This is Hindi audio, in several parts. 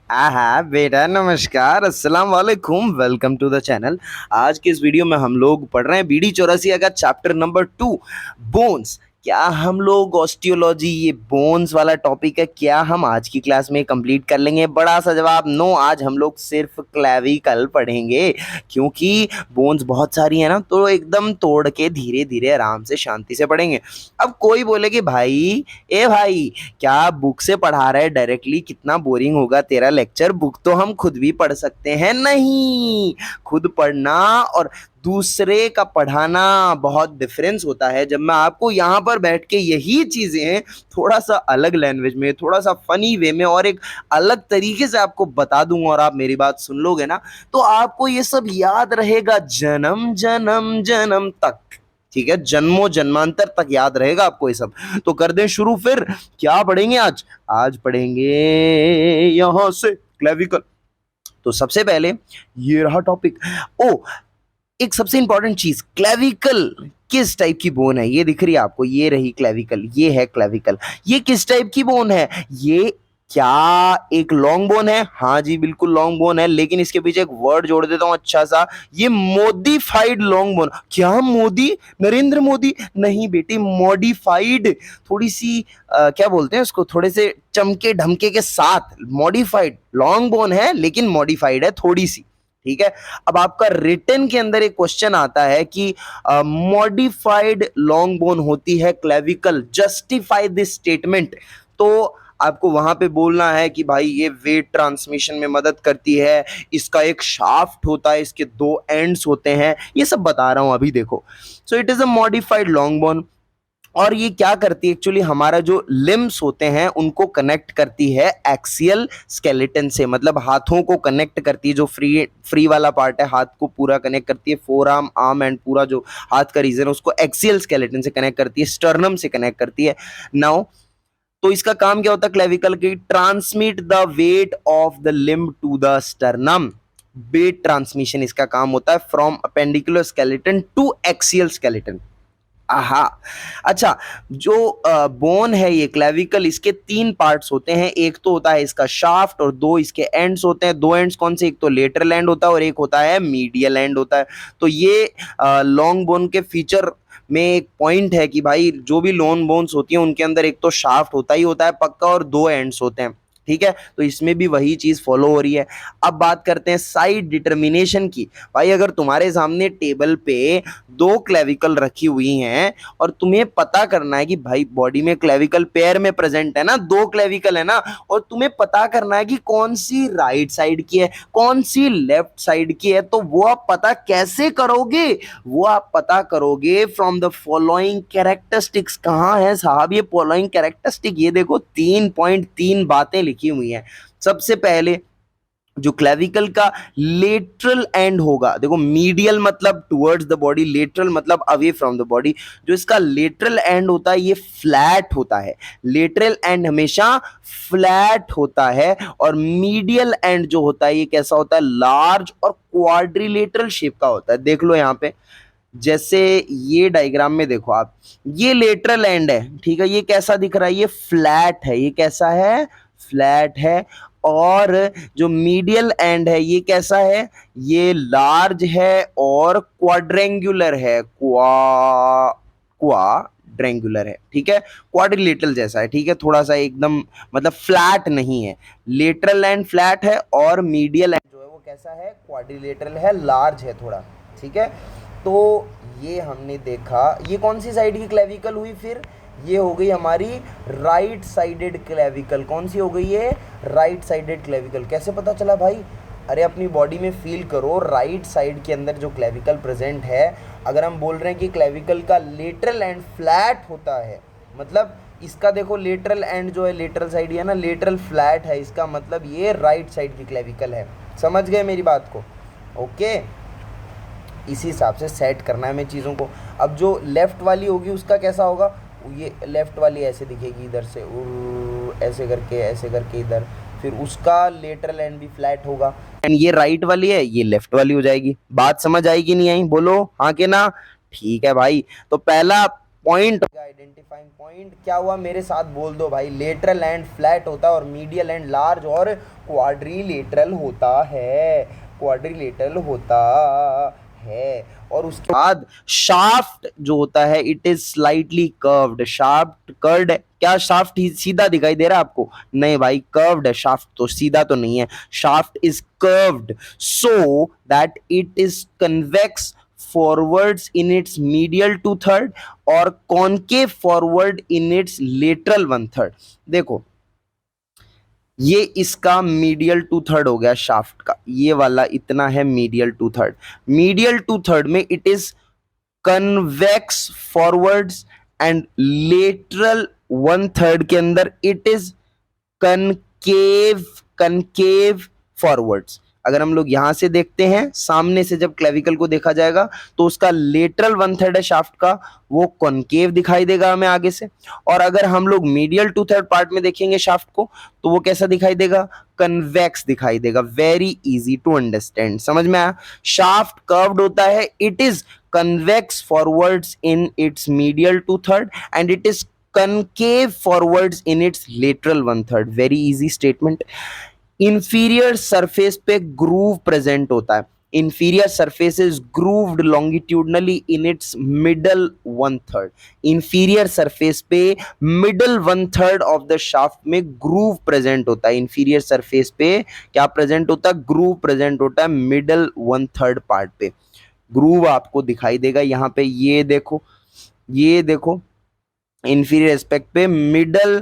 आहा बेटा नमस्कार अस्सलाम वालेकुम वेलकम टू द चैनल। आज के इस वीडियो में हम लोग पढ़ रहे हैं बीडी चौरासिया का चैप्टर नंबर 2 बोन्स। क्या हम लोग ऑस्टियोलॉजी ये बोन्स वाला टॉपिक है, क्या हम आज की क्लास में कंप्लीट कर लेंगे? बड़ा सा जवाब नो, आज हम लोग सिर्फ क्लेविकल पढ़ेंगे क्योंकि बोन्स बहुत सारी है ना, तो एकदम तोड़ के धीरे धीरे आराम से शांति से पढ़ेंगे। अब कोई बोले कि भाई ए भाई क्या बुक से पढ़ा रहा है डायरेक्टली, कितना बोरिंग होगा तेरा लेक्चर, बुक तो हम खुद भी पढ़ सकते हैं। नहीं, खुद पढ़ना और दूसरे का पढ़ाना बहुत डिफरेंस होता है। जब मैं आपको यहाँ पर बैठ के यही चीजें थोड़ा सा अलग लैंग्वेज में, थोड़ा सा फनी वे में और एक अलग तरीके से आपको बता दूंगा और आप मेरी बात सुन लोगे ना, तो आपको ये सब याद रहेगा जन्म जन्म जन्म तक। ठीक है, जन्मों जन्मांतर तक याद रहेगा आपको ये सब। तो कर दें शुरू फिर। क्या पढ़ेंगे आज? आज पढ़ेंगे यहां से क्लेविकल। तो सबसे पहले ये रहा टॉपिक। ओ, एक सबसे इंपॉर्टेंट चीज, क्लेविकल किस टाइप की बोन है? ये दिख रही है आपको, ये रही क्लेविकल, ये है क्लेविकल। ये किस टाइप की बोन है? ये क्या एक लॉन्ग बोन है? हाँ जी बिल्कुल लॉन्ग बोन है, लेकिन इसके पीछे एक वर्ड जोड़ देता हूं अच्छा सा, ये मोडिफाइड लॉन्ग बोन। क्या मोदी? नरेंद्र मोदी? नहीं बेटी, मॉडिफाइड। थोड़ी सी क्या बोलते हैं उसको, थोड़े से चमके ढमके के साथ मॉडिफाइड लॉन्ग बोन है, लेकिन मॉडिफाइड है थोड़ी सी। ठीक है। अब आपका रिटन के अंदर एक क्वेश्चन आता है कि मॉडिफाइड लॉन्ग बोन होती है क्लेविकल, जस्टिफाई दिस स्टेटमेंट। तो आपको वहां पे बोलना है कि भाई ये वेट ट्रांसमिशन में मदद करती है, इसका एक शाफ्ट होता है, इसके दो एंड्स होते हैं, ये सब बता रहा हूं अभी देखो। So it is a modified long bone. और ये क्या करती है एक्चुअली, हमारा जो लिम्स होते हैं उनको कनेक्ट करती है एक्सियल स्केलेटन से, मतलब हाथों को कनेक्ट करती है। जो फ्री फ्री वाला पार्ट है, हाथ को पूरा कनेक्ट करती है, फोर आर्म, आर्म एंड पूरा जो हाथ का रीजन है उसको एक्सियल स्केलेटन से कनेक्ट करती है, स्टर्नम से कनेक्ट करती है। नाउ तो इसका काम क्या होता है क्लेविकल की? Transmit the weight of the limb to the sternum. Weight transmission इसका काम होता है from appendicular skeleton to axial skeleton. आहा। अच्छा, जो बोन है ये क्लेविकल, इसके तीन पार्ट्स होते हैं। एक तो होता है इसका शाफ्ट और दो इसके एंड्स होते हैं। दो एंड्स कौन से? एक तो लेटरल एंड होता है और एक होता है मीडियल एंड होता है। तो ये लॉन्ग बोन के फीचर में एक पॉइंट है कि भाई जो भी लॉन्ग बोन्स होती हैं उनके अंदर एक तो शाफ्ट होता ही होता है पक्का और दो एंड्स होते हैं। ठीक है, तो इसमें भी वही चीज फॉलो हो रही है। अब बात करते हैं साइड डिटर्मिनेशन की। भाई अगर तुम्हारे सामने टेबल पे दो क्लेविकल रखी हुई हैं और तुम्हें पता करना है कि भाई बॉडी में क्लेविकल पेयर में प्रेजेंट है ना, दो क्लेविकल है ना, और तुम्हें पता करना है कि कौन सी राइट साइड की है, कौन सी लेफ्ट साइड की है, तो वो आप पता कैसे करोगे? वो आप पता करोगे फ्रॉम द फॉलोइंग कैरेक्टरिस्टिक्स। कहाँ है साहब ये फॉलोइंग कैरेक्टरिस्टिक? ये देखो 3.3 बातें लिखी हुई हैं। सबसे पहले जो क्लेविकल का लेटरल एंड होगा, देखो मीडियल मतलब टुवर्ड्स द बॉडी, लेटरल मतलब अवे फ्रॉम द बॉडी। जो इसका लेटरल एंड होता है ये फ्लैट होता है। लेटरल एंड हमेशा फ्लैट होता है और मीडियल एंड जो होता है ये कैसा होता है? लार्ज और क्वाड्रिलेटरल शेप का होता है। देख लो यहाँ पे, जैसे ये डायग्राम में देखो आप, ये लेटरल एंड है, ठीक है, ये कैसा दिख रहा है? ये फ्लैट है। ये कैसा है? फ्लैट है। और जो मीडियल एंड है ये कैसा है? ये लार्ज है और क्वाड्रेंगुलर है। क्वाड्रेंगुलर है, ठीक है, क्वाड्रिलेटरल जैसा है, ठीक है, थोड़ा सा एकदम मतलब फ्लैट नहीं है। लेटरल एंड फ्लैट है और मीडियल एंड जो है वो कैसा है? क्वाड्रिलेटरल है, लार्ज है थोड़ा। ठीक है, तो ये हमने देखा। ये कौन सी साइड की क्लेविकल हुई फिर? ये हो गई हमारी राइट साइडेड क्लेविकल। कौन सी हो गई है? Right sided clavicle. कैसे पता चला भाई? अरे अपनी बॉडी में फील करो, राइट साइड के अंदर जो क्लेविकल प्रेजेंट है, अगर हम बोल रहे हैं कि क्लेविकल का लेटरल एंड फ्लैट होता है, मतलब इसका देखो लेटरल एंड जो है, लेटरल साइड है ना, लेटरल फ्लैट है, इसका मतलब ये राइट साइड की क्लेविकल है। समझ गए मेरी बात को? ओके, इसी हिसाब से सेट करना है हमें चीज़ों को। अब जो लेफ्ट वाली होगी उसका कैसा होगा? ये लेफ्ट वाली ऐसे दिखेगी इधर से, ऐसे करके इधर, फिर उसका लेटरल एंड भी फ्लैट होगा। एंड ये राइट वाली है, ये लेफ्ट वाली हो जाएगी। बात समझ आएगी नहीं आई? बोलो हाँ के ना? ठीक है भाई। तो पहला पॉइंट आइडेंटिफाइंग पॉइंट क्या हुआ मेरे साथ बोल दो भाई, लेटरल एंड फ्लैट होता है और मीडियल एंड लार्ज और क्वाड्रिलेटरल होता है, क्वाड्रिलेटरल होता है। और उसके बाद शाफ्ट जो होता है it is slightly curved, shaft curved है क्या, शाफ्ट ही सीधा दिखाई दे रहा है आपको, नहीं भाई कर्व्ड है, शाफ्ट तो सीधा तो नहीं है, shaft is curved so that it is convex forwards in its medial two third और concave forward in its lateral one third। देखो ये इसका मीडियल टू थर्ड हो गया शाफ्ट का, ये वाला इतना है medial two third, medial two third में it is convex forwards and lateral one third के अंदर it is concave, concave forwards. अगर हम लोग यहां से देखते हैं सामने से, जब क्लेविकल को देखा जाएगा तो उसका लेटरल वन थर्ड है शाफ्ट का, वो कॉनकेव दिखाई देगा हमें आगे से। और अगर हम लोग मीडियल टू थर्ड पार्ट में देखेंगे शाफ्ट को तो वो कैसा दिखाई देगा, कन्वेक्स दिखाई देगा। वेरी इजी टू अंडरस्टैंड, समझ में आया। शाफ्ट कर्व्ड होता है, it is convex forwards in its medial two third and it is concave forwards in its lateral one third। Very easy statement. Inferior surface पे ग्रूव प्रेजेंट होता है, inferior surface is grooved longitudinally in its middle one third। inferior surface पे middle one third of the shaft में groove present होता है, inferior surface पे क्या present होता है, groove present होता है middle one third part पे। groove आपको दिखाई देगा यहाँ पे, ये देखो, ये देखो इंफीरियर एस्पेक्ट पे मिडल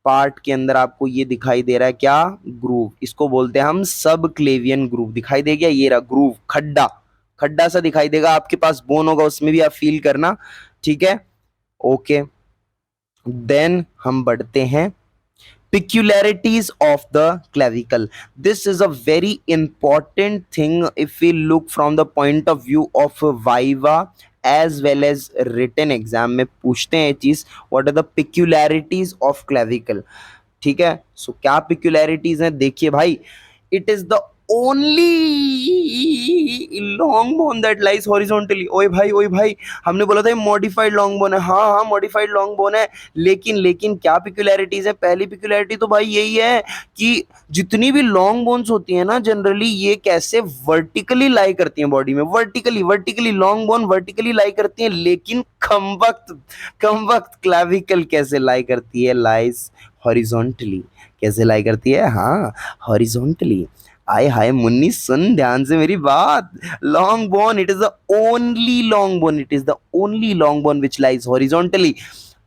पार्ट के अंदर आपको ये दिखाई दे रहा है क्या, ग्रूव। इसको बोलते हैं हम सब क्लेवियन ग्रूव। दिखाई दे गया, ये रहा ग्रूव, खड्डा, खड्डा सा दिखाई देगा, आपके पास बोन होगा उसमें भी आप फील करना, ठीक है। ओके, देन हम बढ़ते हैं peculiarities of the clavicle। this is a very important thing if we look from the point of view of viva as well as written exam में पूछते हैं चीज, what are the peculiarities of clavicle, ठीक है। सो क्या peculiarities हैं देखिए भाई, it is the only long bone that lies horizontally। ओए भाई हमने बोला था ये मॉडिफाइड लॉन्ग बोन है, हाँ हाँ मॉडिफाइड लॉन्ग बोन है, लेकिन क्या पिक्युलैरिटीज है। पहली पिक्युलैरिटी तो भाई यही है कि जितनी भी लॉन्ग बोन्स होती है ना जनरली ये कैसे वर्टिकली लाई करती हैं बॉडी में, vertically, vertically long bone vertically lie करती हैं, लेकिन कम वक्त क्लैविकल कैसे लाई करती है, लाइज हॉरिजॉन्टली। कैसे लाई करती है, हाँ हॉरिजॉन्टली। आय हाय मुन्नी सुन ध्यान से मेरी बात, long bone it is the only long bone, it is the only long bone which lies horizontally,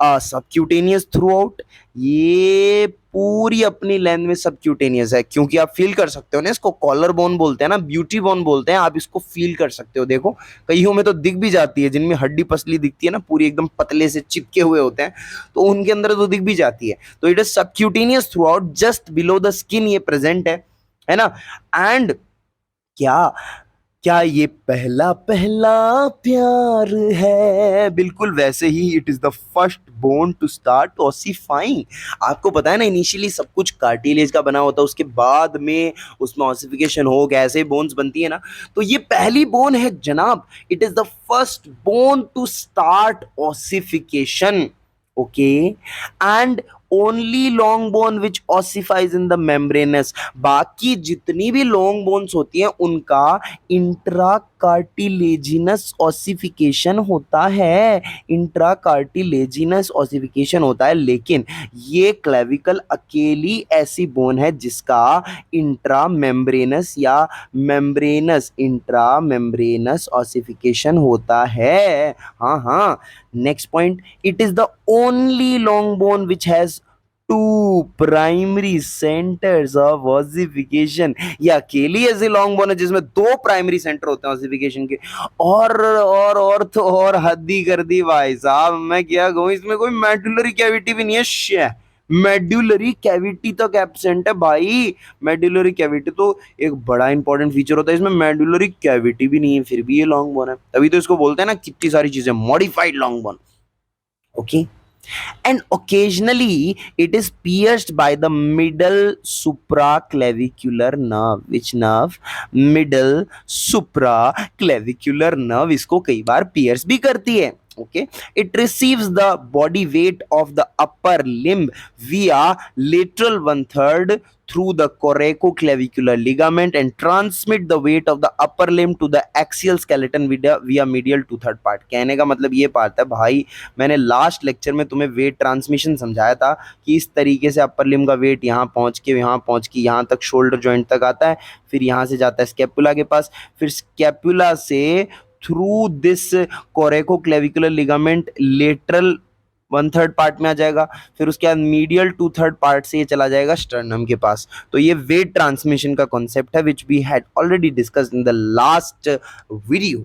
subcutaneous through out. ये पूरी अपनी लेंथ में सबक्यूटेनियस है, क्योंकि आप फील कर सकते हो ना इसको, कॉलर बोन बोलते हैं ना, ब्यूटी बोन बोलते हैं, आप इसको फील कर सकते हो। देखो कईयों में तो दिख भी जाती है, जिनमें हड्डी पसली दिखती है ना, पूरी एकदम पतले से चिपके हुए होते हैं, तो उनके अंदर तो दिख भी जाती है। तो it is subcutaneous through out, just below the skin ये प्रेजेंट है ना। एंड क्या क्या ये पहला पहला प्यार है, बिल्कुल वैसे ही it is the first bone to start ossifying. आपको पता है ना इनिशियली सब कुछ कार्टिलेज का बना होता है, उसके बाद में उसमें ऑसिफिकेशन हो गया, ऐसे बोन्स बनती है ना, तो ये पहली बोन है जनाब, it is the first bone to start ossification. Okay, and only long bone which ossifies in the membranous. बाकी जितनी भी लॉन्ग बोन्स होती हैं उनका इंट्रा कार्टिलेजिनस ऑसिफिकेशन होता है, इंट्रा कार्टिलेजिनस ऑसिफिकेशन होता है, लेकिन ये क्लेविकल अकेली ऐसी बोन है जिसका इंट्रा मेम्ब्रेनस या मेम्ब्रेनस, इंट्रा मेम्ब्रेनस ऑसिफिकेशन होता है। हाँ हाँ, next point, it is the only long bone which has two primary centres of ossification. ये अकेली ऐसी लॉन्ग बोन है जिसमें दो प्राइमरी सेंटर होते हैं ऑसिफिकेशन के। और तो और हद ही कर दी भाई साहब, मैं क्या कहूँ, इसमें कोई मेडुलरी कैविटी भी नहीं है, मेड्यूलरी कैविटी तक एब्सेंट है भाई। मेड्यूलरी कैविटी तो एक बड़ा इंपॉर्टेंट फीचर होता है, इसमें मेड्यूलरी कैविटी भी नहीं है, फिर भी ये लॉन्ग बोन है, तभी तो इसको बोलते हैं ना कितनी सारी चीजें modified long bone. Okay, and occasionally it is pierced by the middle supraclavicular nerve। which nerve? middle supraclavicular nerve इसको कई बार pierce भी करती है। Okay, it receives the body weight of the upper limb via lateral one third through the coracoclavicular ligament and transmit the weight of the upper limb to the axial skeleton via medial two third part. कहने का मतलब ये पार्ट है भाई, मैंने लास्ट लेक्चर में तुम्हें वेट ट्रांसमिशन समझाया था कि इस तरीके से अपर लिम्ब का वेट यहाँ पहुँच के यहाँ तक शोल्डर जॉइंट तक आता है, फिर यहाँ से जाता है स्कैपुला के पास, फिर स्कैपुला से through this coracoclavicular ligament lateral one third part में आ जाएगा, फिर उसके बाद मीडियल टू थर्ड पार्ट से ये चला जाएगा स्टर्नम के पास. तो ये वेट ट्रांसमिशन का कॉन्सेप्ट है which we had already discussed in the last video.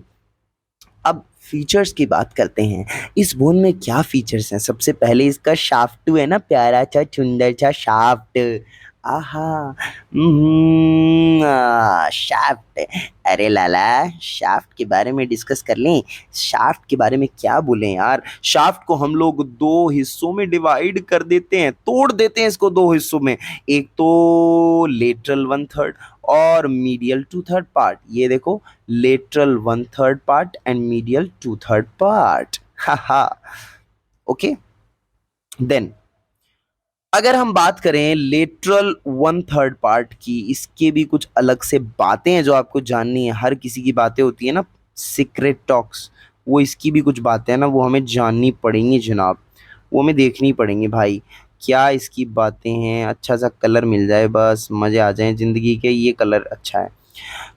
अब फीचर्स की बात करते हैं. इस बोन में क्या फीचर्स हैं? सबसे पहले इसका शाफ्ट है ना, प्यारा सा सुंदर सा शाफ्ट. आहा, शाफ्ट. अरे लाला, शाफ्ट के बारे में डिस्कस कर लें. शाफ्ट के बारे में क्या बोलें यार. शाफ्ट को हम लोग दो हिस्सों में डिवाइड कर देते हैं, तोड़ देते हैं इसको दो हिस्सों में. एक तो लेटरल वन थर्ड और मीडियल टू थर्ड पार्ट. ये देखो, lateral one third part and medial two third part. हा. ओके, देन अगर हम बात करें लेटरल वन थर्ड पार्ट की, इसके भी कुछ अलग से बातें हैं जो आपको जाननी है. हर किसी की बातें होती है ना, सीक्रेट टॉक्स, वो इसकी भी कुछ बातें हैं ना, वो हमें जाननी पड़ेंगी जनाब, वो हमें देखनी पड़ेंगी भाई. क्या इसकी बातें हैं? अच्छा सा कलर मिल जाए बस, मजे आ जाएं जिंदगी के. ये कलर अच्छा है.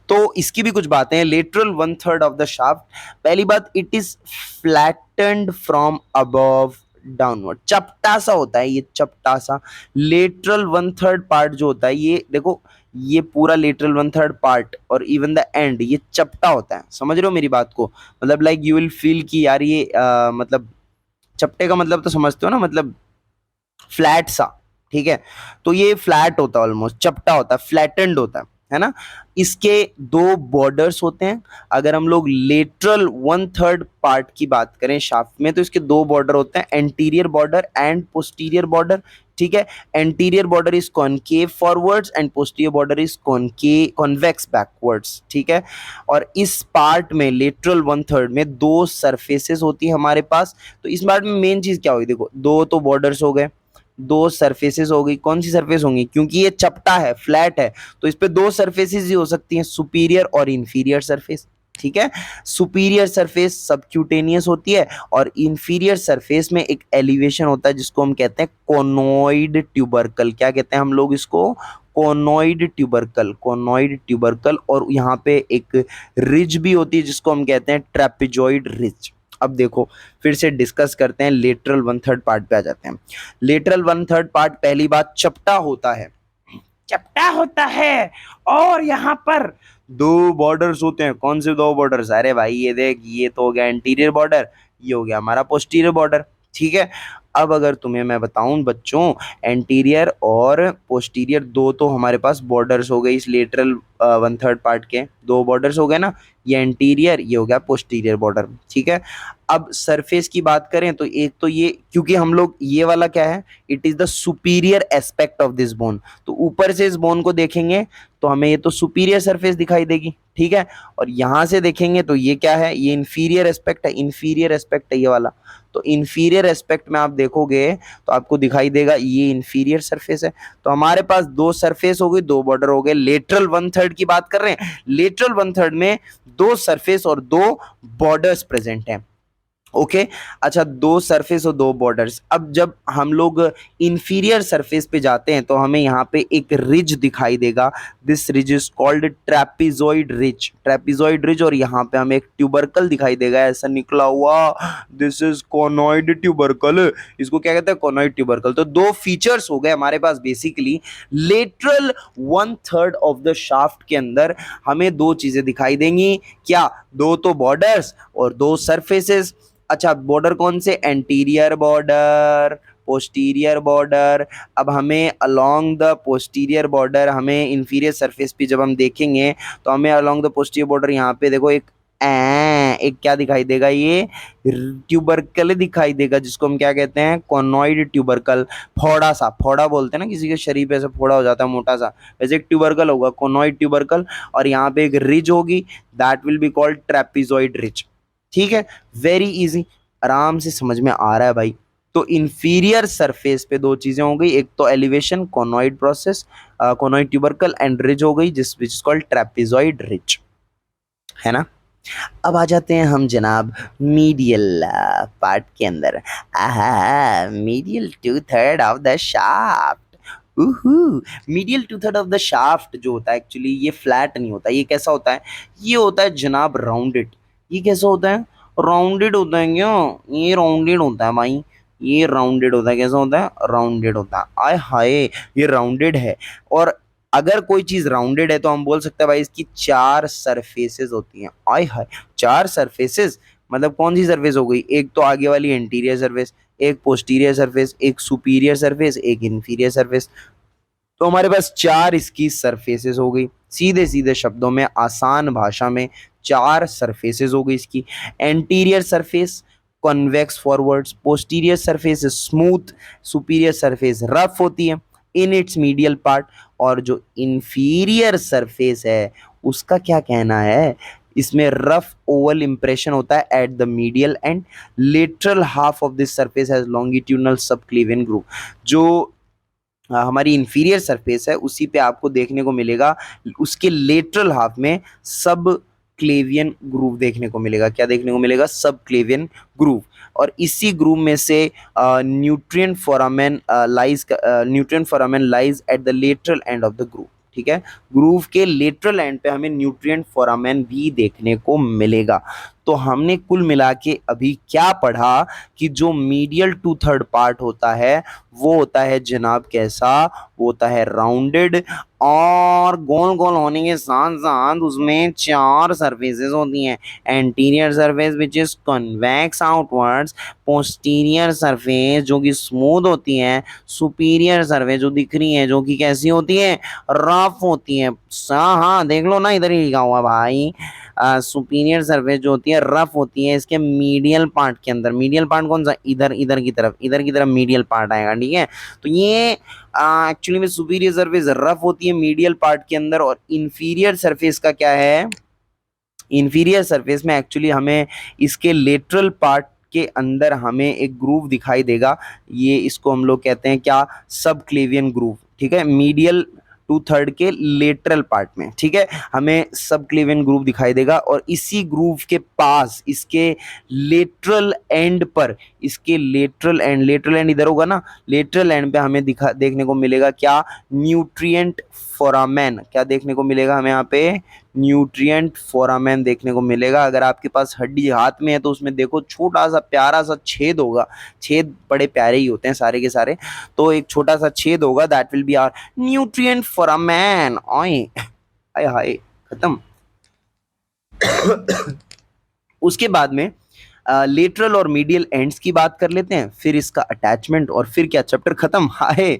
तो इसकी भी कुछ बातें हैं. Lateral one third of the shaft, पहली बात, it is flattened from above downward. चपटा सा होता है ये, चपटा सा. लेटरल वन थर्ड पार्ट जो होता है, ये देखो, ये पूरा लेटरल वन थर्ड पार्ट और इवन द एंड ये चपटा होता है. समझ रहे हो मेरी बात को? मतलब लाइक यू विल फील कि यार ये मतलब चपटे का मतलब तो समझते हो ना, मतलब फ्लैट सा. ठीक है, तो ये फ्लैट होता है, ऑलमोस्ट चपटा होता है, फ्लैटेंड होता है ना. इसके दो बॉर्डर्स होते हैं. अगर हम लोग लेटरल वन थर्ड पार्ट की बात करें शाफ्ट में, तो इसके दो बॉर्डर होते हैं, anterior border and posterior border. ठीक है, anterior border is concave forwards and posterior border is convex backwards. ठीक है, और इस पार्ट में लेटरल वन थर्ड में दो सरफेसेस होती है हमारे पास. तो इस पार्ट में मेन चीज क्या होगी? देखो, दो तो बॉर्डर्स हो गए, दो सरफेसेस हो गई. कौन सी सरफेस होंगी? क्योंकि ये चपटा है, फ्लैट है, तो इस पे दो सरफेसेस ही हो सकती हैं, सुपीरियर और इंफीरियर सरफेस. ठीक है, सुपीरियर सरफेस सबक्यूटेनियस होती है और इंफीरियर सरफेस में एक एलिवेशन होता है जिसको हम कहते हैं कोनोइड ट्यूबरकल. क्या कहते हैं हम लोग इसको? Conoid tubercle. Conoid tubercle. और यहाँ पे एक रिज भी होती है जिसको हम कहते हैं ट्रेपेजॉइड रिज. अब देखो, फिर से डिस्कस करते हैं, लेटरल वन थर्ड पार्ट पे आ जाते हैं. लेटरल वन थर्ड पार्ट, पहली बात, चपटा होता है. चपटा होता है और यहाँ पर दो बॉर्डर्स होते हैं. कौन से दो बॉर्डर्स? अरे भाई ये देख, ये तो हो गया इंटीरियर बॉर्डर, ये हो गया हमारा पोस्टीरियर बॉर्डर. ठीक है, अब अगर तुम्हें मैं बताऊं बच्चों, एंटीरियर और पोस्टीरियर दो तो हमारे पास बॉर्डर्स हो गए इस लेटरल वन थर्ड पार्ट के. दो बॉर्डर्स हो गए ना, ये एंटीरियर, ये हो गया पोस्टीरियर बॉर्डर. ठीक है, अब सरफेस की बात करें तो एक तो ये, क्योंकि हम लोग ये वाला क्या है, it is the superior aspect of this bone. तो ऊपर से इस बोन को देखेंगे तो हमें ये तो सुपीरियर सरफेस दिखाई देगी. ठीक है, और यहां से देखेंगे तो ये क्या है? ये इंफीरियर एस्पेक्ट है. इंफीरियर एस्पेक्ट है ये वाला. तो इंफीरियर एस्पेक्ट में आप देखोगे तो आपको दिखाई देगा ये इंफीरियर सरफेस है. तो हमारे पास दो सरफेस हो गई, दो बॉर्डर हो गए. लेटरल वन थर्ड की बात कर रहे हैं, लेटरल वन थर्ड में दो सरफेस और दो बॉर्डर्स प्रेजेंट हैं. ओके, अच्छा, दो सरफेस और दो बॉर्डर्स. अब जब हम लोग इंफीरियर सरफेस पे जाते हैं तो हमें यहाँ पे एक रिज दिखाई देगा. This ridge is called trapezoid ridge. Trapezoid ridge. और यहाँ पे हमें एक ट्यूबरकल दिखाई देगा ऐसा निकला हुआ. This is conoid tubercle. इसको क्या कहते हैं? Conoid tubercle. तो दो फीचर्स हो गए हमारे पास basically. Lateral one third of the shaft के अंदर हमें दो चीजें दिखाई देंगी. क्या? दो तो बॉर्डर्स और दो सरफेसेस. अच्छा, बॉर्डर कौन से? Anterior border, posterior border. अब हमें अलोंग द पोस्टीरियर बॉर्डर, हमें इंफीरियर सरफेस पे जब हम देखेंगे तो हमें अलोंग द पोस्टीरियर बॉर्डर यहाँ पे देखो एक क्या दिखाई देगा? ये ट्यूबरकल दिखाई देगा जिसको हम क्या कहते हैं? Conoid tubercle. फोड़ा सा, फोड़ा बोलते हैं ना किसी के शरीर पे, ऐसे फोड़ा हो जाता है मोटा सा, वैसे एक ट्यूबरकल होगा, कोनॉइड ट्यूबरकल. और यहाँ पे एक रिज होगी, that will be called trapezoid ridge. ठीक है, वेरी इजी. आराम से समझ में आ रहा है भाई। तो इंफीरियर सरफेस पे दो चीजें हो गई, एक तो elevation conoid process, conoid tubercle and ridge हो गई, जिस which is called trapezoid ridge, है ना। अब आ जाते हैं हम जनाब मीडियल पार्ट के अंदर। आहा, medial two third of the shaft. Medial two third of the shaft जो होता है एक्चुअली ये फ्लैट नहीं होता, ये कैसा होता है, ये होता है जनाब राउंडेड। ये कैसा होता है, राउंडेड होता है क्यों, ये राउंडेड होता है भाई, ये राउंडेड होता है। कैसा होता है, राउंडेड होता है। आय हाय, ये राउंडेड है। और अगर कोई चीज राउंडेड है तो हम बोल सकते हैं भाई इसकी चार सरफेसेस होती हैं। आय हाय, चार सरफेसेस मतलब कौन सी सरफेस हो गई, एक तो आगे वाली एंटीरियर सरफेस, एक पोस्टीरियर सरफेस, एक सुपीरियर सरफेस, एक इंफीरियर सरफेस। तो हमारे पास चार इसकी सरफेसेस हो गई। सीधे सीधे शब्दों में, आसान भाषा में, चार सरफेसेस हो गई इसकी। Anterior surface convex forwards, posterior surface smooth, superior surface rough होती है इन इट्स मीडियल पार्ट। और जो इंफीरियर सरफेस है उसका क्या कहना है, इसमें रफ ओवल इंप्रेशन होता है eight the medial and. Lateral half of this surface has longitudinal subclavian groove. जो हमारी इंफीरियर सरफेस है उसी पे आपको देखने को मिलेगा, उसके लेटरल हाफ में सब क्लेवियन ग्रूव देखने को मिलेगा। क्या देखने को मिलेगा, सब क्लेवियन ग्रूव। और इसी ग्रूव में से nutrient foramen lies at the lateral end of the groove. ठीक है, ग्रूव के लेटरल एंड पे हमें न्यूट्रिएंट फोरामेन भी देखने को मिलेगा। तो हमने कुल मिला के अभी क्या पढ़ा कि जो मीडियल टू थर्ड पार्ट होता है वो होता है जनाब कैसा, वो होता है राउंडेड, और गोल गोल होने के साथ साथ उसमें चार सरफेसेस होती हैं। Anterior surface which is convex outwards, posterior surface जो कि स्मूथ होती है, सुपीरियर सरफेस जो दिख रही है जो कि कैसी होती है, रफ होती है। हाँ देख लो ना, इधर ही लिखा हुआ भाई, सुपीरियर सरफेस जो होती है रफ होती है इसके मीडियल पार्ट के अंदर। मीडियल पार्ट कौन सा, इधर इधर की तरफ, इधर की तरफ मीडियल पार्ट आएगा। ठीक है, तो ये एक्चुअली में सुपीरियर सरफेस रफ होती है मीडियल पार्ट के अंदर। और इंफीरियर सरफेस का क्या है, इंफीरियर सरफेस में एक्चुअली हमें इसके लेटरल पार्ट के अंदर हमें एक ग्रूव दिखाई देगा। ये इसको हम लोग कहते हैं क्या, सब क्लेवियन ग्रूव। ठीक है, मीडियल टू थर्ड के लेटरल पार्ट में, ठीक है, हमें सब क्लेवियन ग्रूव दिखाई देगा। और इसी ग्रूव के पास इसके लेटरल एंड पर, इसके लेटरल एंड इधर होगा ना, लेटरल एंड पे हमें देखने को मिलेगा क्या, न्यूट्रिएंट फोरामेन। क्या देखने को मिलेगा हमें यहाँ पे, न्यूट्रिएंट फोरामेन देखने को मिलेगा। अगर आपके पास हड्डी हाथ में है तो उसमें देखो छोटा सा प्यारा सा छेद होगा, छेद बड़े प्यारे ही होते हैं सारे के सारे, तो एक छोटा सा छेद होगा, that will be our nutrient foramen. आए हाय हाय, खत्म। उसके बाद में लेटरल और मीडियल एंड्स की बात कर लेते हैं, फिर इसका अटैचमेंट, और फिर क्या, चैप्टर खत्म। हाय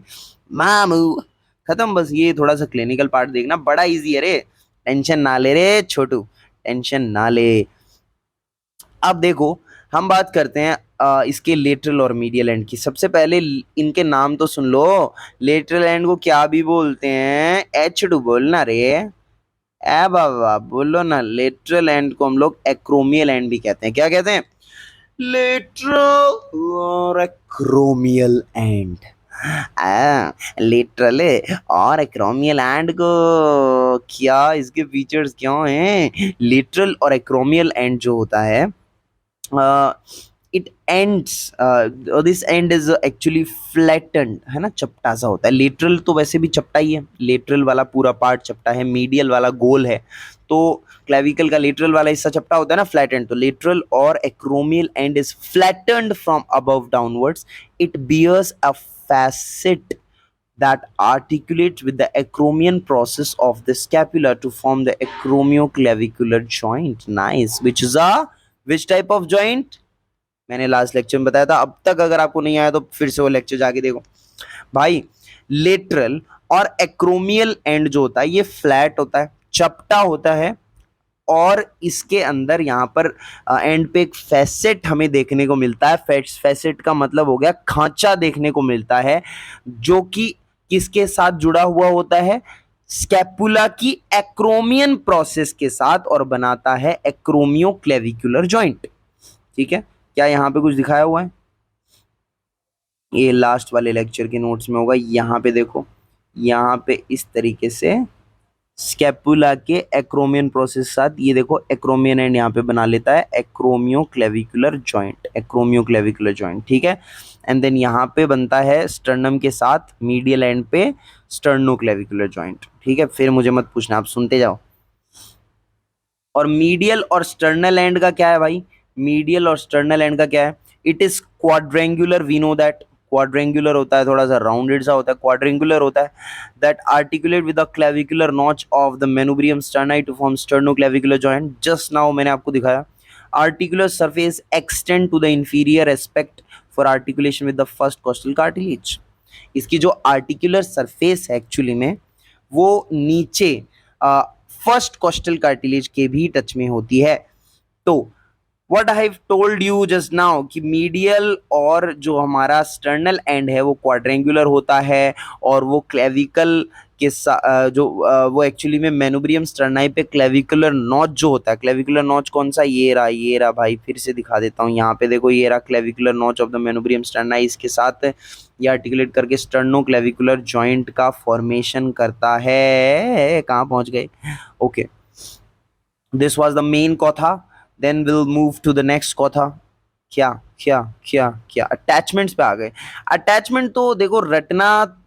मामू, खत्म। बस ये थोड़ा सा क्लिनिकल पार्ट देखना, बड़ा इजी है रे, टेंशन ना ले रे छोटू, टेंशन ना ले। अब देखो हम बात करते हैं इसके लेटरल और मीडियल एंड की। सबसे पहले इनके नाम तो सुन लो। लेटरल एंड को क्या भी बोलते हैं, एच2 बोलना रे, ए बाबा बोलो ना। लेटरल एंड को हम लोग एक्रोमियल एंड भी कहते हैं। क्या कहते हैं, लेटरल और एक्रोमियल एंड। लिटरल और एक्रोमियल एंड को क्या, इसके फीचर्स क्या हैं, लिटरल और एक्रोमियल एंड जो होता है, it ends, this and is actually flattened, है ना, चपटा सा होता है। लेटरल तो वैसे भी चपटा ही है, लेटरल वाला पूरा पार्ट चपटा है, मीडियल वाला गोल है। तो क्लेविकल का लेटरल वाला हिस्सा चपटा होता है ना, फ्लैटेंड। तो लेटरल और acromial end is flattened from above downwards. It bears a facet that articulates with the acromion process of the scapula to form the acromioclavicular joint. Nice. Which is a which type of joint? मैंने लास्ट लेक्चर में बताया था। अब तक अगर आपको नहीं आया तो फिर से वो लेक्चर जाके देखो भाई। लेटरल और एक्रोमियल एंड जो होता है ये फ्लैट होता है, चपटा होता है, और इसके अंदर यहाँ पर एंड पे एक फैसेट हमें देखने को मिलता है। फैसेट का मतलब हो गया खांचा देखने को मिलता है, जो कि किसके साथ जुड़ा हुआ होता है, स्कैपुला की एक्रोमियन प्रोसेस के साथ, और बनाता है एक्रोमियोक्लेविकुलर जॉइंट। ठीक है, क्या यहाँ पे कुछ दिखाया हुआ है? ये लास्ट वाले लेक्चर के नोट्स में होगा। यहाँ पे देखो, यहाँ पे इस तरीके से स्कैपुला के एक्रोमियन प्रोसेस साथ ये देखो एक्रोमियन एंड यहाँ पे बना लेता है एक्रोमियो क्लेविकुलर जॉइंट, एक्रोमियो क्लेविकुलर जॉइंट, ठीक है। एंड देन यहाँ पे बनता है स्टर्नम के साथ मीडियल एंड पे स्टर्नो क्लेविकुलर जॉइंट, ठीक है। फिर मुझे मत पूछना, आप सुनते जाओ। और मीडियल और स्टर्नल एंड का क्या है भाई? मीडियल और स्टर्नल एंड का क्या है? It is quadrangular, we know that. Quadrangular होता है, थोड़ा सा राउंडेड सा होता है, क्वाड्रेंगुलर होता है। That articulate with the clavicular notch of the manubrium sterni to form sternoclavicular joint. Just now मैंने आपको दिखाया। Articular surface extend to the inferior aspect for articulation with the first costal cartilage. इसकी जो आर्टिकुलर सरफेस है एक्चुअली में वो नीचे फर्स्ट कॉस्टल कार्टिलेज के भी टच में होती है। तो what I have told you just now कि मीडियल और जो हमारा स्टर्नल एंड है वो क्वाड्रेंगुलर होता है और वो क्लेविकल के वो एक्चुअली में मेनुब्रियम स्टर्नाई पे क्लेविकुलर नॉच जो होता है, क्लेविकुलर नॉच कौन सा? ये रहा भाई, फिर से दिखा देता हूँ। यहाँ पे देखो, ये रहा clavicular notch of the manubrium sterni, इसके साथ ये आर्टिकुलेट करके स्टर्नो क्लेविकुलर जॉइंट का फॉर्मेशन करता है। कहाँ पहुंच गए? Okay, this was the main quarter. Then will move to the next quarter. क्या क्या क्या क्या अटैचमेंट्स पे आ गए। अटैचमेंट तो देखो रटना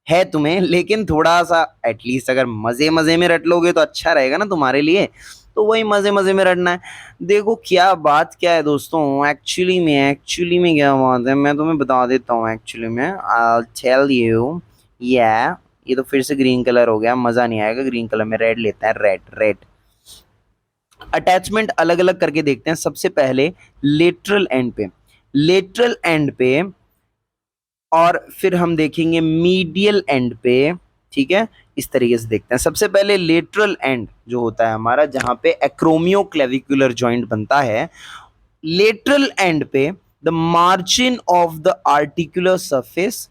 है तुम्हें, लेकिन थोड़ा सा एटलीस्ट अगर मजे मजे में रट लोगे तो अच्छा रहेगा ना तुम्हारे लिए। तो वही मजे मजे में रटना है। देखो क्या बात क्या है दोस्तों, एक्चुअली में क्या बात है मैं तुम्हें बता देता हूँ। एक्चुअली में आई टेल यू। ये तो फिर से ग्रीन कलर हो गया, मजा नहीं आएगा ग्रीन कलर में। रेड लेते हैं, रेड रेड। अटैचमेंट अलग अलग करके देखते हैं। सबसे पहले लेटरल एंड पे, लेटरल एंड पे, और फिर हम देखेंगे मीडियल एंड पे, ठीक है। इस तरीके से देखते हैं। सबसे पहले लेटरल एंड जो होता है हमारा, जहां पे एक्रोमियो क्लेविकुलर जॉइंट बनता है। लेटरल एंड पे the margin of the articular surface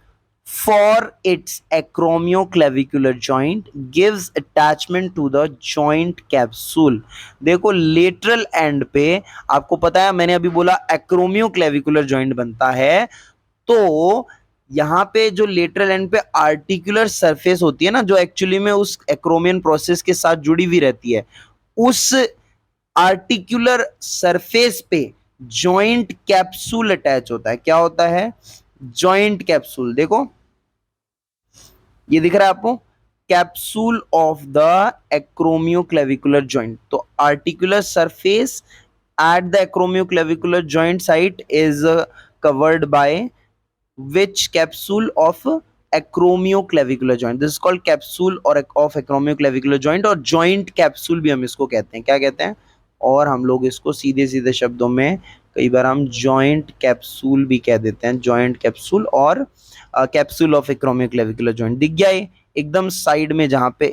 for its acromioclavicular joint gives attachment to the joint capsule। देखो लेटरल एंड पे आपको पता है, मैंने अभी बोला acromioclavicular joint बनता है। तो यहाँ पे जो लेटरल एंड पे आर्टिकुलर सरफेस होती है ना, जो एक्चुअली में उस एक्रोमियन प्रोसेस के साथ जुड़ी हुई रहती है, उस आर्टिकुलर सरफेस पे जॉइंट कैप्सूल अटैच होता है। क्या होता है? Joint capsule. देखो ये दिख रहा है आपको, capsule of the acromioclavicular joint. तो articular surface at the acromioclavicular joint site is covered by which capsule of acromioclavicular joint? This is called capsule or of acromioclavicular joint, और joint capsule भी हम इसको कहते हैं। क्या कहते हैं? और हम लोग इसको सीधे सीधे शब्दों में कई बार हम जॉइंट कैप्सूल भी कह देते हैं। जॉइंट कैप्सूल और कैप्सूल ऑफ एक्रोमियोक्लेविकुलर जॉइंट दिख गया है एकदम साइड में, जहां पे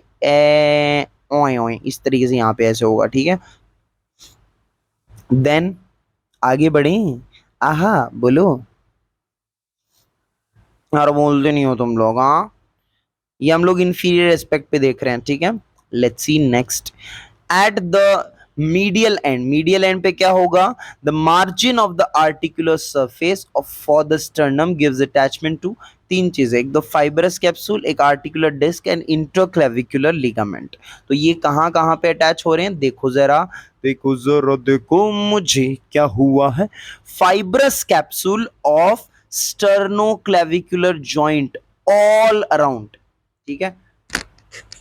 ओए ओए इस तरीके से यहाँ पे ऐसे होगा, ठीक है। देन आगे बढ़े। आहा बोलो, यार बोलते नहीं हो तुम लोग, हाँ। ये हम लोग इंफीरियर एस्पेक्ट पे देख रहे हैं, ठीक है। Let's see next. At the medial end, medial end पे क्या होगा? The margin of the articular surface of for the sternum gives attachment to तीन चीजें, एक द फाइबरस कैप्सूल, एक articular disc and interclavicular ligament. तो ये कहाँ कहाँ पे अटैच हो रहे हैं? देखो जरा, देखो जरा, देखो मुझे क्या हुआ है। Fibrous capsule of sternoclavicular joint all around, ठीक है।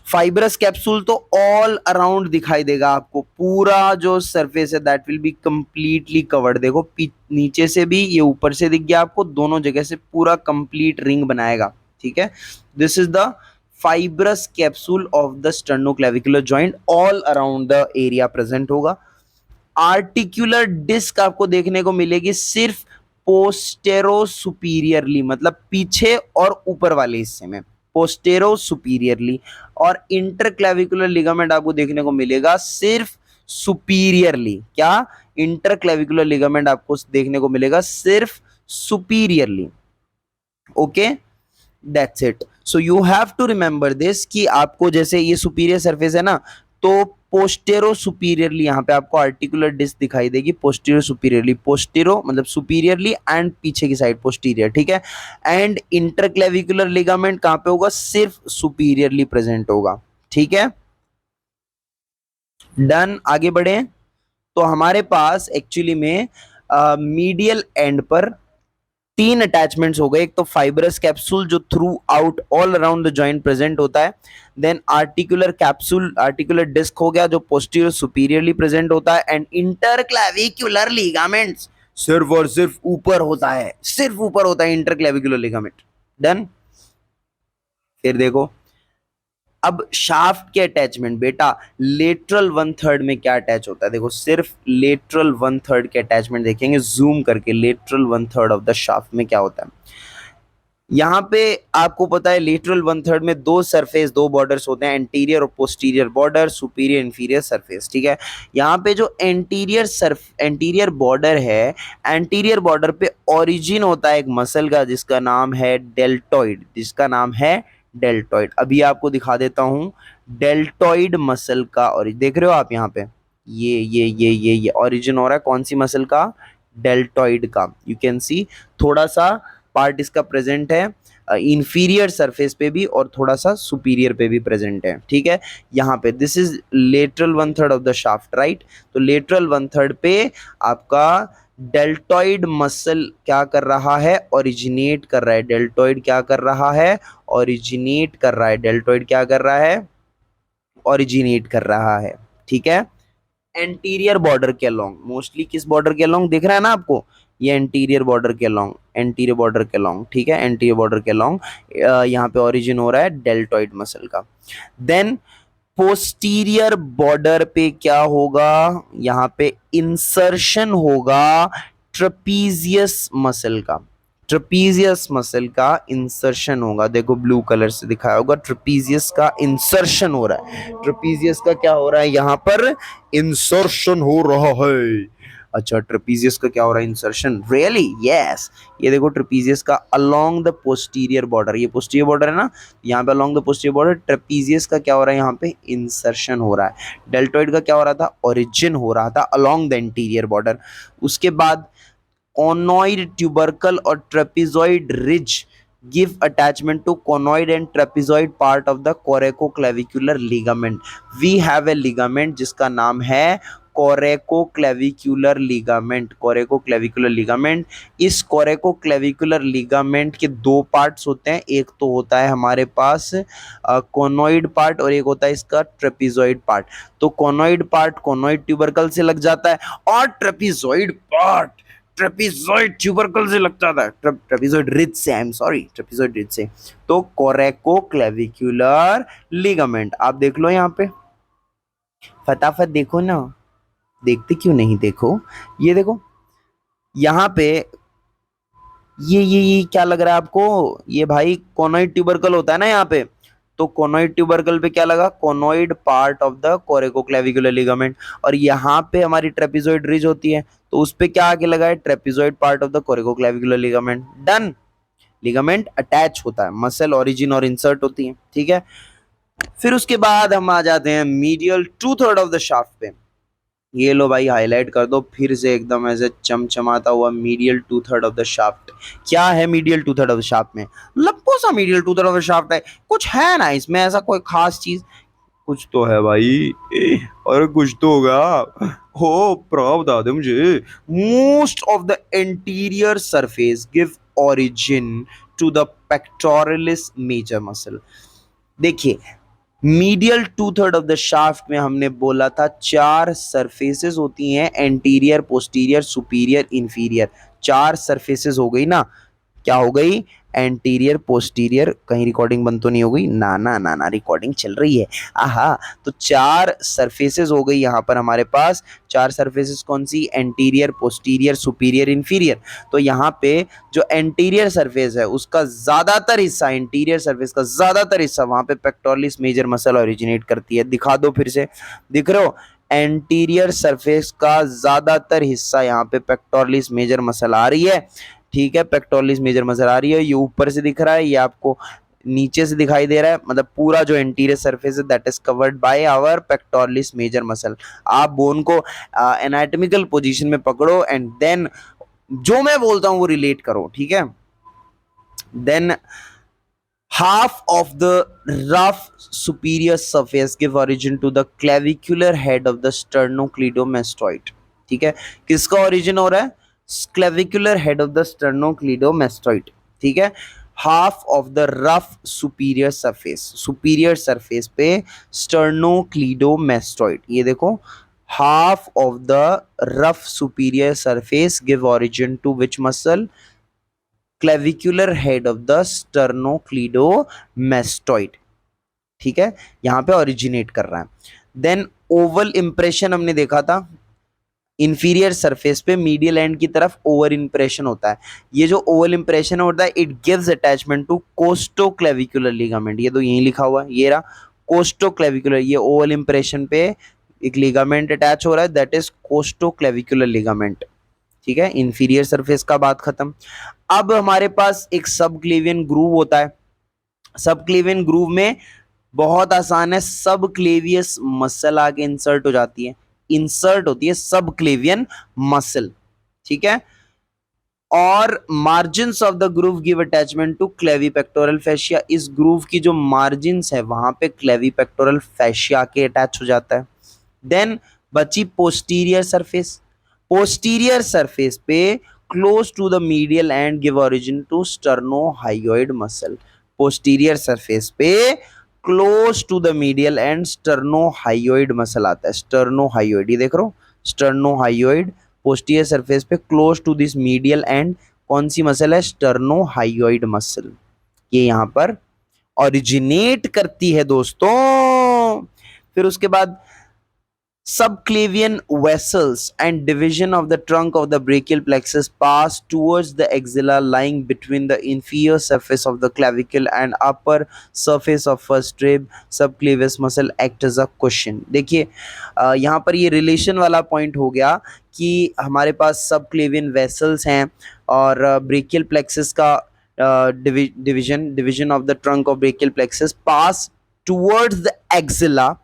फाइबरस कैप्सूल तो ऑल अराउंड दिखाई देगा आपको, पूरा जो सरफेस है that will be completely covered. देखो नीचे से भी, ये ऊपर से दिख गया आपको, दोनों जगह से पूरा कंप्लीट रिंग बनाएगा, ठीक है। This is the fibrous capsule of the sternoclavicular joint, all around the area present होगा। आर्टिकुलर डिस्क आपको देखने को मिलेगी सिर्फ पोस्टेरो सुपीरियरली, मतलब पीछे और ऊपर वाले हिस्से में, पोस्टेरो सुपीरियरली। और इंटरक्लेविकुलर लिगामेंट आपको देखने को मिलेगा सिर्फ सुपीरियरली। क्या? इंटरक्लेविकुलर लिगामेंट आपको देखने को मिलेगा सिर्फ superiorly. Okay, that's it. So you have to remember this कि आपको जैसे ये सुपीरियर सरफेस है ना, तो पोस्टेरो सुपीरियरली, यहाँ पे आपको आर्टिकुलर डिस्क दिखाई देगी, पोस्टेरो सुपीरियरली, पोस्टेरो मतलब सुपीरियरली एंड पीछे की साइड पोस्टीरियर, ठीक है। एंड इंटरक्लेविकुलर लिगामेंट कहाँ पे होगा, सिर्फ सुपीरियरली प्रेजेंट होगा, ठीक है। डन, आगे बढ़े। तो हमारे पास एक्चुअली में मीडियल एंड पर तीन अटैचमेंट्स हो गए। एक तो फाइब्रस कैप्सूल जो throughout all around the joint present होता है, then articular capsule, articular disc हो गया जो पोस्टीरियर सुपीरियरली प्रेजेंट होता है, एंड इंटरक्लेविकुलर लिगामेंट्स सिर्फ और सिर्फ ऊपर होता है, सिर्फ ऊपर होता है इंटरक्लेविकुलर लिगामेंट। डन। फिर देखो अब शाफ्ट के अटैचमेंट, बेटा लेटरल वन थर्ड में क्या अटैच होता है, देखो सिर्फ लेटरल वन थर्ड के अटैचमेंट देखेंगे जूम करके, lateral one third of the shaft में क्या होता है। यहाँ पे आपको पता है लेटरल वन थर्ड में दो सरफेस, दो बॉर्डर्स होते हैं, एंटीरियर और posterior border, superior inferior surface, ठीक है। यहाँ पे जो एंटीरियर बॉर्डर है, एंटीरियर बॉर्डर पे ओरिजिन होता है एक मसल का जिसका नाम है डेल्टॉइड, जिसका नाम है डेल्टॉइड। अभी आपको दिखा देता हूँ डेल्टॉइड मसल का, और देख रहे हो आप यहाँ पे ये ओरिजिन हो रहा है कौन सी मसल का, डेल्टॉइड का। यू कैन सी थोड़ा सा पार्ट इसका प्रेजेंट है इंफीरियर सरफेस पे भी और थोड़ा सा सुपीरियर पे भी प्रेजेंट है, ठीक है। यहाँ पे this is lateral one third of the shaft, right. तो लेटरल वन थर्ड पे आपका डेल्टॉइड मसल क्या कर रहा है, ओरिजिनेट कर रहा है। डेल्टॉइड क्या कर रहा है, ओरिजिनेट कर रहा है। डेल्टॉइड क्या कर रहा है, ओरिजिनेट कर रहा है, ठीक है। एंटीरियर बॉर्डर के अलोंग, मोस्टली किस बॉर्डर के अलोंग दिख रहा है ना आपको, ये एंटीरियर बॉर्डर के अलोंग, एंटीरियर बॉर्डर के अलोंग, ठीक है। एंटीरियर बॉर्डर के अलोंग यहाँ पे ओरिजिन हो रहा है डेल्टॉइड मसल का। देन पोस्टीरियर बॉर्डर पे क्या होगा, यहाँ पे इंसर्शन होगा ट्रपीजियस मसल का, ट्रपीजियस मसल का इंसर्शन होगा। देखो ब्लू कलर से दिखाया होगा, ट्रपीजियस का इंसर्शन हो रहा है। ट्रपीजियस का क्या हो रहा है, यहाँ पर इंसर्शन हो रहा है। अच्छा, ट्रपीजियस का क्या हो रहा है, इंसर्शन, रियली यस। ये देखो ट्रपीजियस का अलोंग द पोस्टीरियर बॉर्डर, ये पोस्टीरियर बॉर्डर है ना, यहाँ पे along the posterior border trapezius का क्या हो रहा है, यहाँ पे इंसर्शन हो रहा है। डेल्टॉइड का क्या हो रहा था, ओरिजिन हो रहा था अलोंग द इंटीरियर बॉर्डर। उसके बाद conoid tubercle or trapezoid ridge give attachment to conoid and trapezoid part of the coracoclavicular ligament. We have a ligament जिसका नाम है कोरेकोक्लेविकुलर लिगामेंट, कोरेकोक्लेविकुलर लिगामेंट। इस कोरेकोक्लेविकुलर लिगामेंट के दो पार्ट्स होते हैं, एक तो होता है हमारे पास कोनोइड पार्ट और एक होता है इसका ट्रेपिजॉइड पार्ट। तो कोनोइड पार्ट कोनोइड ट्यूबरकल से लग जाता है और ट्रेपिजॉइड पार्ट ट्रेपिजॉइड ट्यूबरकल से लग जाता है, ट्रेपिजॉइड रिज से, I am sorry, trapezoid ridge से। तो कोरेकोक्लेविकुलर लिगामेंट आप देख लो यहाँ पे, फटाफट देखो ना, देखते क्यों नहीं, देखो ये देखो यहाँ पे ये क्या लग रहा है आपको, ये भाई कोनोइड ट्यूबरकल होता है ना यहाँ पे। तो कोनोइड ट्यूबरकल पे क्या लगा, conoid part of the coracoclavicular ligament, और यहाँ पे हमारी ट्रेपिजॉइड रिज होती है तो उस पे क्या आके लगा है, trapezoid part of the coracoclavicular ligament. Done, ligament attach होता है, मसल ओरिजिन और इंसर्ट होती है, ठीक है। फिर उसके बाद हम आ जाते हैं medial two third of the shaft पे। ये लो भाई हाईलाइट कर दो फिर से एकदम ऐसे चमचमाता हुआ, medial two third of the shaft. क्या है medial two third of the shaft में, लंबो सा medial two third of the shaft है, कुछ है ना इसमें ऐसा कोई खास चीज, कुछ तो है भाई, अरे कुछ तो होगा, हो प्रभाव बता दे मुझे। Most of the anterior surface give origin to the pectoralis major muscle. देखिए medial two third of the shaft में हमने बोला था चार सरफेसेस होती हैं, एंटीरियर पोस्टीरियर सुपीरियर इंफीरियर, चार सरफेसेस हो गई ना, क्या हो गई, एंटीरियर पोस्टीरियर, कहीं रिकॉर्डिंग बंद तो नहीं हो गई, ना ना ना ना रिकॉर्डिंग चल रही है, आहा। तो चार सरफेसेस हो गई यहाँ पर हमारे पास, चार सरफेसेस कौन सी, एंटीरियर पोस्टीरियर सुपीरियर इंफीरियर। तो यहाँ पे जो एंटीरियर सरफेस है उसका ज्यादातर हिस्सा, एंटीरियर सरफेस का ज्यादातर हिस्सा वहां पे पेक्टोरलिस मेजर मसल ओरिजिनेट करती है। दिखा दो फिर से, दिख रहे हो, एंटीरियर सरफेस का ज्यादातर हिस्सा यहाँ पे पेक्टोरलिस मेजर मसल आ रही है, ठीक है। पेक्टोरलिस मेजर मसल आ रही है, ये ऊपर से दिख रहा है, ये आपको नीचे से दिखाई दे रहा है, मतलब पूरा जो एंटीरियर सरफेस है that is covered by our pectoralis major muscle. आप बोन को एनाटॉमिकल पोजीशन में पकड़ो एंड देन जो मैं बोलता हूं वो रिलेट करो, ठीक है। Then half of the rough superior surface give origin to the clavicular head of the sternocleidomastoid, ठीक है। किसका ओरिजिन हो रहा है? Clavicular head of the sternocleidomastoid, ठीक है। Half of the rough superior surface पे स्टर्नोक्लीडोमेस्टोइड, ये देखो, half of the rough superior surface give origin to which muscle? Clavicular head of the sternocleidomastoid, ठीक है, यहां पे ओरिजिनेट कर रहा है। देन ओवल इंप्रेशन हमने देखा था, इंफीरियर सरफेस पे मीडियल एंड की तरफ ओवर इंप्रेशन होता है। ये जो ओवल इंप्रेशन होता है it gives attachment to costoclavicular ligament, ये तो यहीं लिखा हुआ है, ये रहा कोस्टोक्लेविकुलर, ये ओवल इंप्रेशन पे एक लिगामेंट अटैच हो रहा है दैट इज कोस्टोक्लेविकुलर लिगामेंट, ठीक है। इंफीरियर सरफेस का बात खत्म। अब हमारे पास एक सबक्लेवियन ग्रूव होता है। सबक्लेवियन ग्रूव में बहुत आसान है, सबक्लेवियस मसल आगे इंसर्ट हो जाती है, इंसर्ट होती है सबक्लेवियन मसल, ठीक है। और margins of the groove give attachment to clavipectoral fascia, इस ग्रूव की जो मार्जिन्स है वहां पे क्लेविपेक्टोरल फैशिया के अटैच हो जाता है। देन बची पोस्टीरियर सरफेस, पोस्टीरियर सरफेस पे close to the medial end give origin to sternohyoid muscle, posterior surface पे close to the medial end sternohyoid muscle आता है, स्टर्नोहायोइड, ये देख रहे हो स्टर्नोहायोइड, पोस्टीरियर सरफेस पे close to this medial end, कौन सी मसल है? स्टर्नोहायोइड मसल, ये यहां पर ओरिजिनेट करती है दोस्तों। फिर उसके बाद subclavian vessels and division of the trunk of the brachial plexus pass towards the axilla lying between the inferior surface of the clavicle and upper surface of first rib subclavius muscle act as a cushion। देखिए यहाँ पर ये रिलेशन वाला पॉइंट हो गया कि हमारे पास सबक्लेवियन वेसल्स हैं और ब्रेकियल प्लेक्सस का division of the trunk of brachial plexus pass towards the axilla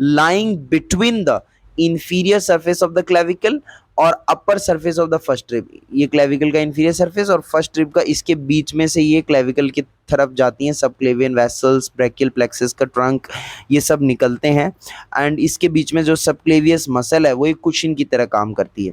lying between the inferior surface of the clavicle और upper surface of the first rib, ये क्लेविकल का इंफीरियर सरफेस और फर्स्ट रिब का, इसके बीच में से ये क्लेविकल की तरफ जाती हैं सबक्लेवियन वेसल्स, ब्रेकियल प्लेक्सस का ट्रंक, ये सब निकलते हैं एंड इसके बीच में जो सबक्लेवियस मसल है वो एक कुशन की तरह काम करती है।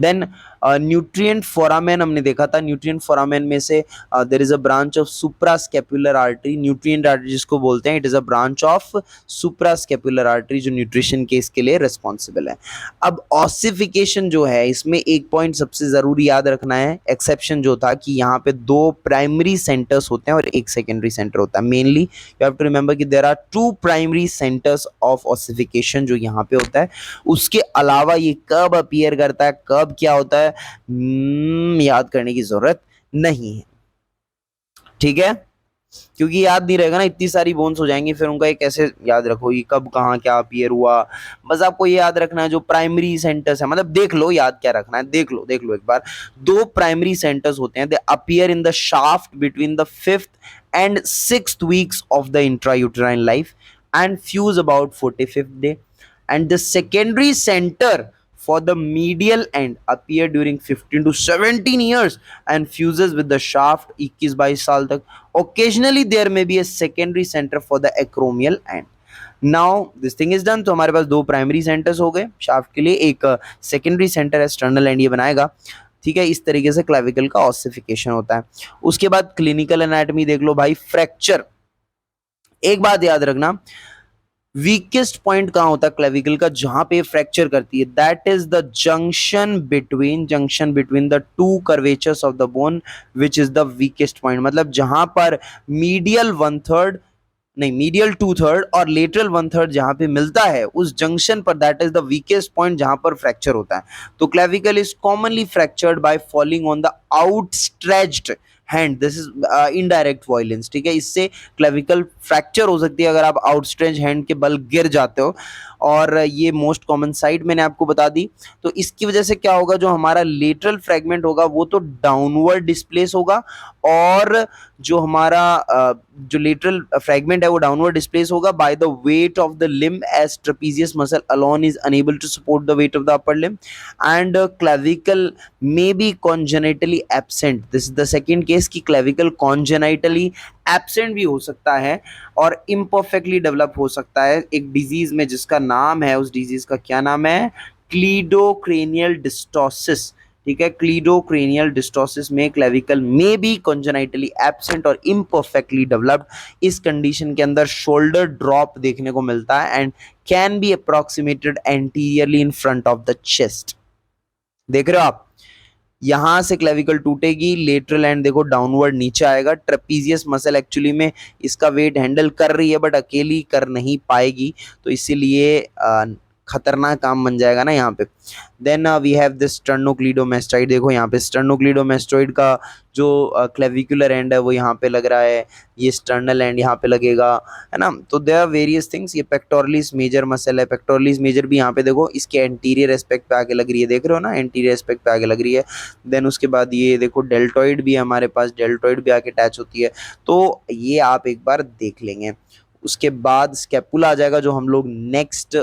देन न्यूट्रिएंट फोरामेन हमने देखा था, न्यूट्रिएंट फोरामेन में से there is a branch of suprascapular artery, nutrient artery जिसको बोलते हैं, it is a branch of suprascapular artery जो न्यूट्रिशन के इसके लिए रिस्पॉन्सिबल है। अब ऑसिफिकेशन जो है इसमें एक पॉइंट सबसे जरूरी याद रखना है, एक्सेप्शन जो था कि यहाँ पे दो प्राइमरी सेंटर्स होते हैं और एक सेकेंडरी सेंटर होता है। Mainly you have to remember कि there are two primary centres of ossification जो यहाँ पे होता है, उसके अलावा ये कब अपीयर करता है, कब क्या होता है, याद करने की जरूरत नहीं है, ठीक है, क्योंकि याद नहीं रहेगा ना, इतनी सारी बोन्स हो जाएंगी फिर उनका एक कैसे याद रखोगी कब कहाँ क्या अपीयर हुआ। बस आपको ये याद रखना है जो प्राइमरी सेंटर्स है, मतलब देख लो याद क्या रखना है, देख लो एक बार, दो प्राइमरी सेंटर्स होते हैं, दे appear in the shaft between the 5th and 6th weeks of the intrauterine life and fuse about 45th day, and the secondary center for the medial end appear during 15 to 17 years and fuses with the shaft 21-22 साल तक। occasionally there may be a secondary center for the acromial end। now this thing is done, तो हमारे पास दो प्राइमरी सेंटर्स हो गए शाफ्ट के लिए, एक सेकेंडरी सेंटर है स्टर्नल एंड ये बनाएगा, ठीक है। इस तरीके से क्लेविकल का ऑसिफिकेशन होता है। उसके बाद क्लिनिकल एनाटॉमी देख लो भाई, फ्रैक्चर, एक बात याद रखना, वीकेस्ट पॉइंट कहां होता है क्लेविकल का जहां पे फ्रैक्चर करती है, that is the junction between the two curvatures of the bone which is the weakest point, मतलब जहां पर मीडियल 1/3 नहीं मीडियल 2/3 और लेटरल 1/3 जहां पे मिलता है उस जंक्शन पर, that is the weakest point जहां पर फ्रैक्चर होता है। तो clavicle is commonly fractured by falling on the outstretched hand, this is indirect violence, ठीक है। इससे क्लेविकल फ्रैक्चर हो सकती है अगर आप आउटस्ट्रेच हैंड के बल गिर जाते हो, और ये मोस्ट कॉमन साइट मैंने आपको बता दी। तो इसकी वजह से क्या होगा, जो हमारा लेटरल फ्रैगमेंट होगा वो तो डाउनवर्ड डिस्प्लेस होगा और जो हमारा जो लेटरल फ्रैगमेंट है वो डाउनवर्ड डिस्प्लेस होगा by the weight of the limb as trapezius muscle alone is unable to support the weight of the upper limb and clavicle may be congenitally absent. This is the second case कि क्लेविकल कॉन्जेनाइटली एब्सेंट भी हो सकता है और इम्परफेक्टली डेवलप हो सकता है एक डिजीज में जिसका नाम है, उस डिजीज का क्या नाम है, क्लीडोक्रेनियल डिस्टोसिस। ठीक है, क्लीडोक्रेनियल डिस्टोसिस में क्लेविकल में बी कॉन्जेनाइटली एब्सेंट और इम्परफेक्टली डेवलप्ड। इस कंडीशन के अंदर शोल्डर ड्रॉप देखने को मिलता है and can be approximated anteriorly in front of the chest. देख रहे हो आप, यहां से क्लेविकल टूटेगी, लेटरल एंड देखो डाउनवर्ड नीचे आएगा। ट्रेपीजियस मसल एक्चुअली में इसका वेट हैंडल कर रही है बट अकेली कर नहीं पाएगी, तो इसीलिए खतरनाक काम बन जाएगा ना यहाँ पे। Then we have this sternocleidomastoid. देखो यहाँ पे स्टर्नोक्लीडोमेस्टोइड का जो क्लेविकुलर एंड है वो यहाँ पे लग रहा है, ये स्टर्नल एंड यहाँ पे लगेगा, है ना। तो देयर आर वेरियस थिंग्स। ये पेक्टोरलिस मेजर मसल है, पेक्टोरलिस मेजर भी यहाँ पे देखो इसके एंटीरियर एस्पेक्ट पे आके लग रही है, देख रहे हो ना, एंटीरियर एस्पेक्ट पे आके लग रही है। देन उसके बाद ये देखो डेल्टॉइड भी है हमारे पास, डेल्टॉइड भी आके अटैच होती है, तो ये आप एक बार देख लेंगे। उसके बाद स्कैपुला आ जाएगा जो हम लोग नेक्स्ट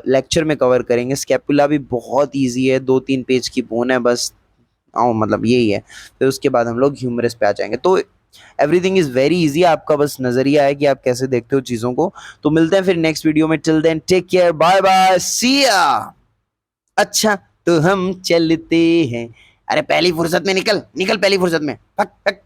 लेक्चर में कवर करेंगे। स्कैपुला भी बहुत इजी है, 2-3 पेज की बोन है बस, मतलब यही है। फिर उसके बाद हम लोग ह्यूमरस पे आ जाएंगे। तो एवरीथिंग इज वेरी इजी, आपका बस नजरिया है कि आप कैसे देखते हो चीजों को। तो मिलते हैं फिर नेक्स्ट वीडियो में, till then take care, bye bye, see ya. अच्छा तो हम चलते हैं। अरे पहली फुर्सत में निकल निकल, पहली फुर्सत में, फक फक।